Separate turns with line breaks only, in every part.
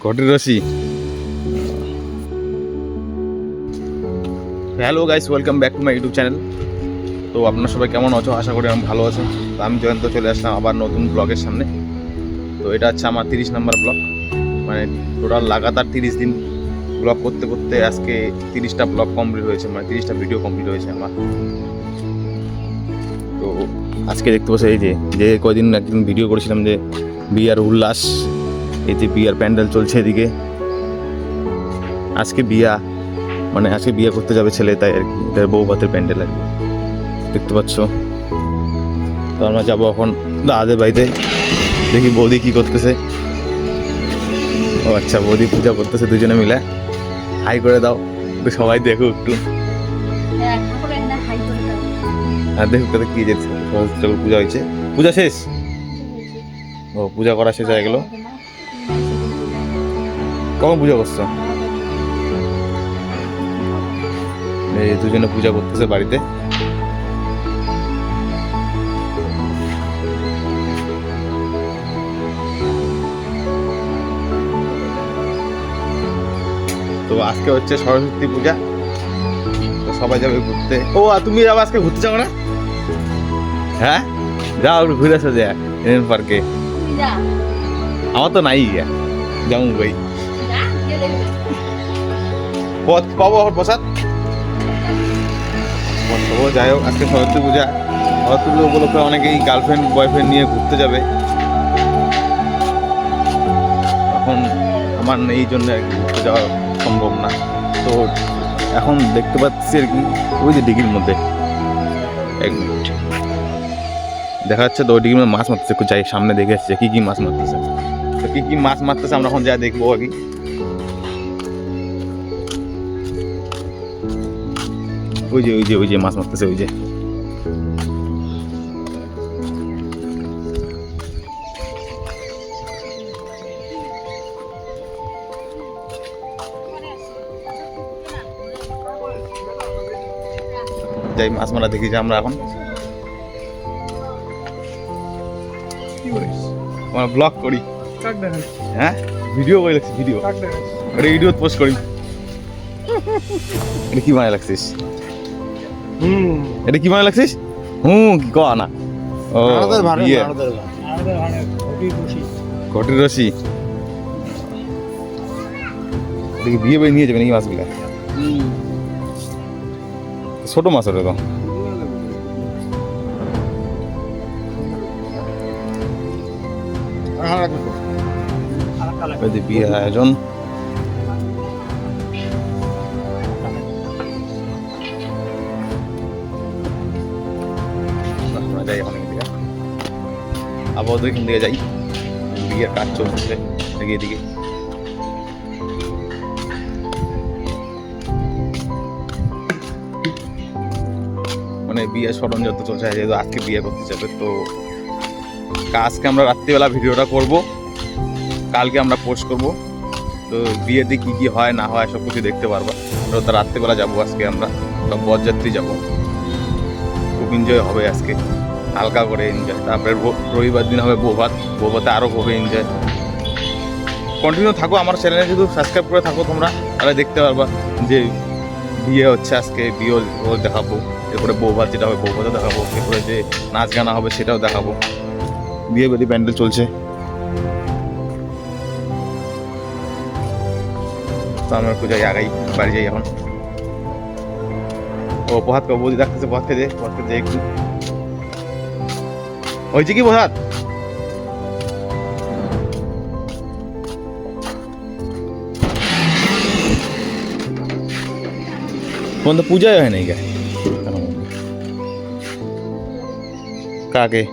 ঘটির রশি। Hello guys, welcome back to my YouTube channel. তো আপনারা সবাই কেমন আছো? আশা করি আমি ভালো আছো। তো আমি জয়ন্ত চলে আসলাম আবার নতুন ব্লগের সামনে। তো এটা হচ্ছে আমার 30 নম্বর ব্লগ, মানে টোটাল লাগাতার 30 দিন ব্লগ করতে করতে আজকে 30টা ব্লগ কমপ্লিট হয়েছে, মানে 30টা ভিডিও কমপ্লিট হয়েছে আমার। তো আজকে দেখতে পাচ্ছি এই যে কয়দিন একদিন ভিডিও করেছিলাম যে বিয়ার উল্লাস, এই যে বিয়ার প্যান্ডেল চলছে এদিকে। আজকে বিয়া, মানে আজকে বিয়ে করতে যাবে ছেলে, তাই আর কি এটার বউ ভাতের প্যান্ডেল আর কি দেখতে পাচ্ছ। তো আমরা যাবো এখন দাদাদের বাড়িতে, দেখি বৌদি কি করতেছে। ও আচ্ছা, বৌদি পূজা করতেছে দুজনে মিলে। হাই করে দাও একটু, সবাই দেখো একটু। আর দেখো কত কি যেতে সরস্বতী ঠাকুর পূজা হয়েছে। পূজা শেষ? ও, পূজা করা শেষ হয়ে গেল। কখন পূজা করছো? এই দুজনে পূজা করতেছে বাড়িতে। তো আজকে হচ্ছে সরস্বতী পূজা, তো সবাই যাবে ঘুরতে। ও, আর তুমি যাবো আজকে ঘুরতে যাবো না? হ্যাঁ, যাও একটু ঘুরে আসো যা এন পার্কে। আমার তো নাই গিয়া, যেমন ভাই পথ পাবো আমার প্রসাদ। যাই হোক, আজকে সরস্বতী পূজা। সরস্বতী পূজা উপলক্ষে অনেকেই গার্লফ্রেন্ড বয়ফ্রেন্ড নিয়ে ঘুরতে যাবে। এখন আমার এই জন্য আর কি ঘুরতে যাওয়া সম্ভব না। তো এখন দেখতে পাচ্ছি আর কি ওই যে ডিগির মধ্যে, এক মিনিট দেখা যাচ্ছে তো ওই ডিগির মধ্যে মাছ মারতেছে। একটু যাই সামনে দেখে আসছে কি কি মাছ মারতেছে। তো কি কি মাছ মারতেছে আমরা এখন যা দেখবো আর কি। ওই যে মাছ মারতেছে, ওই যে যাই মাছ মারা দেখি যে আমরা এখন। আমরা ব্লগ করি, হ্যাঁ ভিডিও করে লাগছি, ভিডিও এটা ভিডিও পোস্ট করি। এটা কি বানায় লাগছিস? এটা কি বানায় লাগছিস? কি কয়া না। ও বিয়ে, ঘটির রশি। দেখি বিয়ে বাড়ি নিয়ে যাবে নাকি মাছগুলা? ছোট মাছ ওটা তো বিয়ের আয়োজন। যাই এখন এখান থেকে, আপাতত এখান থেকে যাই। বিয়ের কাজ চলছে এদিকে। মানে বিয়ের সরঞ্জাম চলছে, যেহেতু আজকে বিয়ে করতে যাবে। তো আজকে আমরা রাত্রিবেলা ভিডিওটা করব, কালকে আমরা পোস্ট করব। তো বিয়েতে কি কি হয় না হয় সব কিছু দেখতে পারবা। তো রাত্রিবেলা যাবো আজকে আমরা, সব বরযাত্রী যাবো। খুব এনজয় হবে আজকে, হালকা করে এনজয়। তারপরে রবিবার দিন হবে বৌভাতে আরও হবে এনজয়। কন্টিনিউ থাকো আমার চ্যানেলে, শুধু সাবস্ক্রাইব করে থাকো তোমরা, তাহলে দেখতে পারবা যে বিয়ে হচ্ছে আজকে, বিয়েও দেখাবো। এরপরে বৌভাত যেটা হবে বৌভাতও দেখাবো। এরপরে যে নাচ গানা হবে সেটাও দেখাবো। বিয়ে বাড়ি প্যান্ডেল চলছে। তো আমরা একটু যাই, আগাই বাড়ি যাই এখন। ও প্রহাত বৌদি ডাকতেছে, প্রহাতকে যাই একটু। হয়েছে কি প্রহাত? তোমার তো পূজাই হয় নাই গে। কাকে?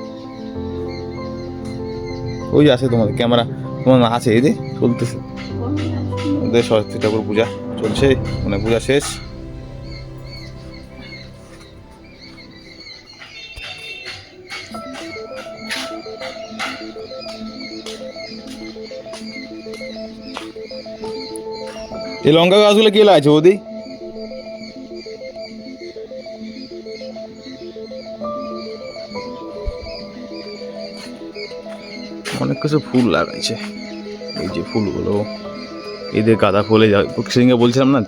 ওই যে আছে তোমাদের ক্যামেরা, তোমার আছে এই যে চলতেছে ওদের সরস্বতী ঠাকুর পূজা চলছে, মানে পূজা শেষ। এই লঙ্কা গাছগুলো কে লাগছে ওদি? অনেক কিছু ফুল লাগাইছে। এই যে ফুলগুলো, এদের গাঁদা ফুলে সেদিনকে বলছিলাম না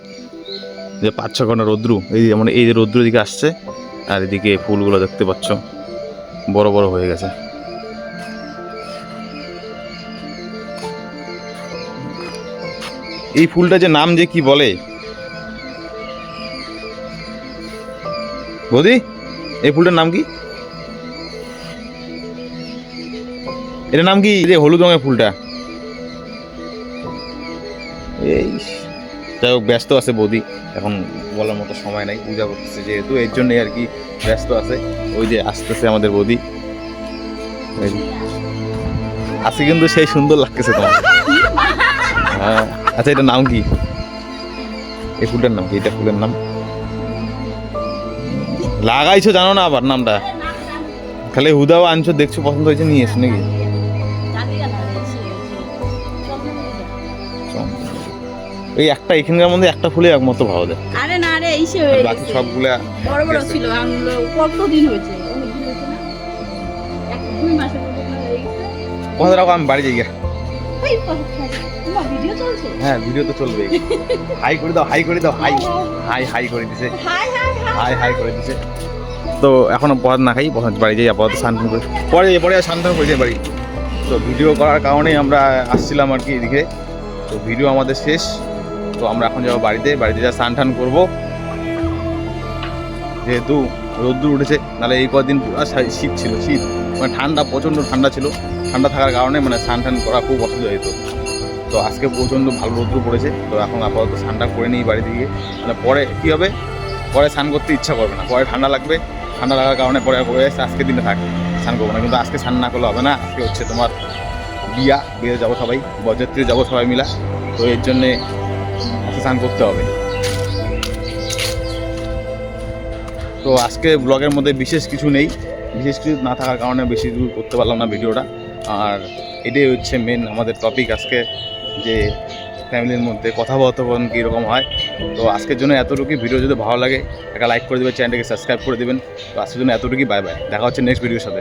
যে 5-6 ঘন্টা রৌদ্রু, এই যেমন এই যে রৌদ্র দিকে আসছে, আর এদিকে ফুলগুলো দেখতে পাচ্ছ বড় বড় হয়ে গেছে। এই ফুলটা যে নাম যে কি বলে বৌদি, এই ফুলটার নাম কি? এটার নাম কি? যে হলুদ রঙের ফুলটা। এই যাই হোক, ব্যস্ত আছে বৌদি, এখন বলার মতো সময় নাই, পূজা করতেছে যেহেতু, এর জন্যই আর কি ব্যস্ত আছে। ওই যে আসতেছে আমাদের বৌদি, আজকে কিন্তু সেই সুন্দর লাগতেছে তোমার। হ্যাঁ আচ্ছা, এটার নাম কি? এই ফুলটার নাম কি? এটা ফুলের নাম লাগাইছো জানো না আবার নামটা? খালি হুদাও আনছো, দেখছো পছন্দ হয়েছে নিয়ে এসো নাকি? এই একটা এখানকার মধ্যে একটা ফুলে একমতো ভালো দেয়।
আরে না রে, এইসে হয়ে গেছে,
বাকি সবগুলা
বড় বড় ছিল। আঙুল কতদিন হয়েছে? অনেক দিন হয়েছে না, 1-2 মাসের মধ্যে হয়ে গেছে।
কথা রাখো, আমি বাড়ি যাই গা।
ওই তোমার ভিডিও চলছে?
হ্যাঁ ভিডিও তো চলবে। হাই করে দাও, হাই করে দাও, হাই হাই হাই করে দিছে,
হাই হাই
হাই হাই করে দিছে। তো এখনো পথ না খাই, বাড়ি যাই আপাতত, স্নান করে পরে স্নান করে যাই বাড়ি। তো ভিডিও করার কারণেই আমরা আসছিলাম আর কি এদিকে। তো ভিডিও আমাদের শেষ, তো আমরা এখন যাবো বাড়িতে যা স্নান টান করবো, যেহেতু রোদ্দুর উঠেছে। নাহলে এই কদিন পুরো শীত ছিল, শীত মানে ঠান্ডা, প্রচণ্ড ঠান্ডা ছিল। ঠান্ডা থাকার কারণে মানে স্নান টান করা খুব অসুবিধা হতো। তো আজকে প্রচণ্ড ভালো রোদ্দুর পড়েছে। তো এখন আপাতত স্নানটা করে নিই বাড়িতে গিয়ে, মানে পরে কী হবে, পরে স্নান করতে ইচ্ছা করবে না, পরে ঠান্ডা লাগবে। ঠান্ডা লাগার কারণে পরে আজকে দিনে থাকে স্নান করবো না। কিন্তু আজকে স্নান না করলে হবে না, আজকে হচ্ছে তোমার বিয়ে যাবো সবাই, বরযাত্রী যাবো সবাই মিলা। তো এর জন্যে আজকে স্নান করতে হবে। তো আজকে ব্লগের মধ্যে বিশেষ কিছু নেই, বিশেষ কিছু না থাকার কারণে বেশি দূর করতে পারলাম না ভিডিওটা। আর এটাই হচ্ছে মেন আমাদের টপিক আজকে, যে ফ্যামিলির মধ্যে কথাবার্তাপন কীরকম হয়। তো আজকের জন্য এতটুকুই। ভিডিও যদি ভালো লাগে একটা লাইক করে দেবেন, চ্যানেলটাকে সাবস্ক্রাইব করে দেবেন। তো আজকের জন্য এতটুকুই, বাই বাই, দেখা হচ্ছে নেক্সট ভিডিওর সাথে।